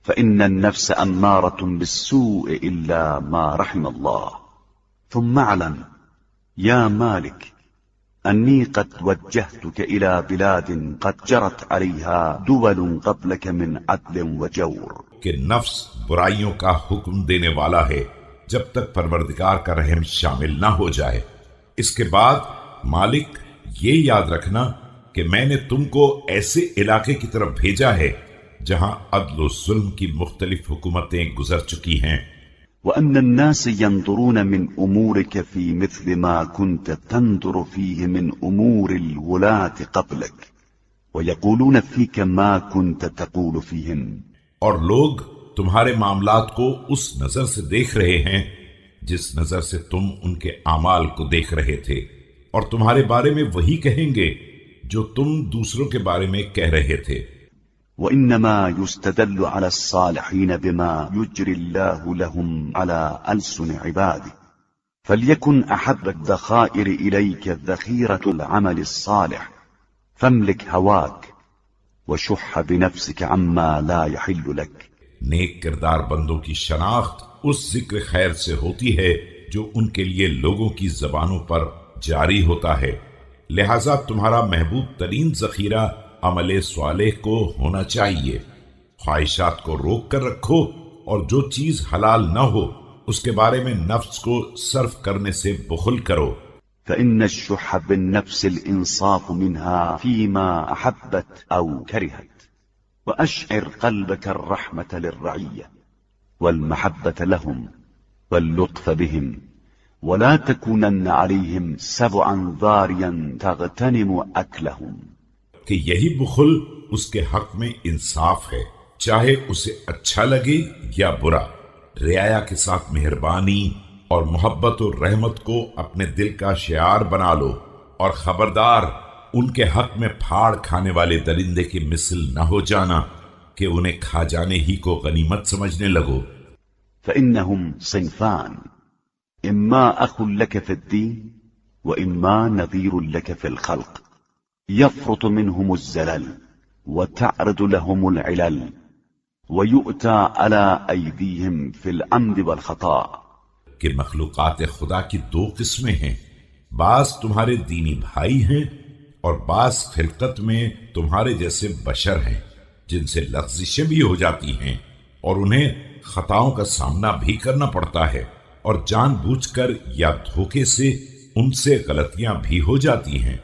فإن النفس أمارة بالسوء إلا ما رحم الله. ثم اعلم يا مالك أني قد وجهتك إلى بلاد قد جرت عليها دول قبلك من عدل وجور. کہ نفس برائیوں کا حکم دینے والا ہے جب تک پروردگار کا رحم شامل نہ ہو جائے. اس کے بعد مالک یہ یاد رکھنا کہ میں نے تم کو ایسے علاقے کی طرف بھیجا ہے جہاں عدل و ظلم کی مختلف حکومتیں گزر چکی ہیں. وأن الناس ينظرون من أمورك في مثل ما كنت تنظر فيه من أمور الولاة قبلك ويقولون فيك ما كنت تقول فيهم. اور لوگ تمہارے معاملات کو اس نظر سے دیکھ رہے ہیں جس نظر سے تم ان کے اعمال کو دیکھ رہے تھے، اور تمہارے بارے میں وہی کہیں گے جو تم دوسروں کے بارے میں کہہ رہے تھے. وإنما يستدل على الصالحين بما يجري الله لهم على ألسن عباده. فليكن أحب الذخائر إليك ذخيرة العمل الصالح فاملك هواك وشح بنفسك عما لا يحل لك. نیک کردار بندوں کی شناخت اس ذکر خیر سے ہوتی ہے جو ان کے لیے لوگوں کی زبانوں پر جاری ہوتا ہے، لہذا تمہارا محبوب ترین ذخیرہ عمل صالح کو ہونا چاہیے. خواہشات کو روک کر رکھو اور جو چیز حلال نہ ہو اس کے بارے میں نفس کو صرف کرنے سے بخل کرو. فإن الشح بالنفس الإنصاف منها فيما أحبت أو كرهت. وأشعر قلبك الرحمة للرعية والمحبة لهم واللطف بهم ولا تكونن عليهم سبعا ضاريا تغتنم أكلهم. کہ یہی بخل اس کے حق میں انصاف ہے، چاہے اسے اچھا لگے یا برا. رعایا کے ساتھ مہربانی اور محبت و رحمت کو اپنے دل کا شعار بنا لو، اور خبردار ان کے حق میں پھاڑ کھانے والے درندے کی مثل نہ ہو جانا کہ انہیں کھا جانے ہی کو غنیمت سمجھنے لگو. فإنهم صنفان إما أخ لك في الدين وإما نذير لك في الخلق يفرط منهم الزلل وتعرض لهم العلل ويؤتى على أيديهم في العمد والخطأ. کہ مخلوقات خدا کی دو قسمیں ہیں، بعض تمہارے دینی بھائی ہیں اور بعض خلقت میں تمہارے جیسے بشر ہیں جن سے لغزشیں بھی ہو جاتی ہیں اور انہیں خطاؤں کا سامنا بھی کرنا پڑتا ہے، اور جان بوجھ کر یا دھوکے سے ان سے غلطیاں بھی ہو جاتی ہیں.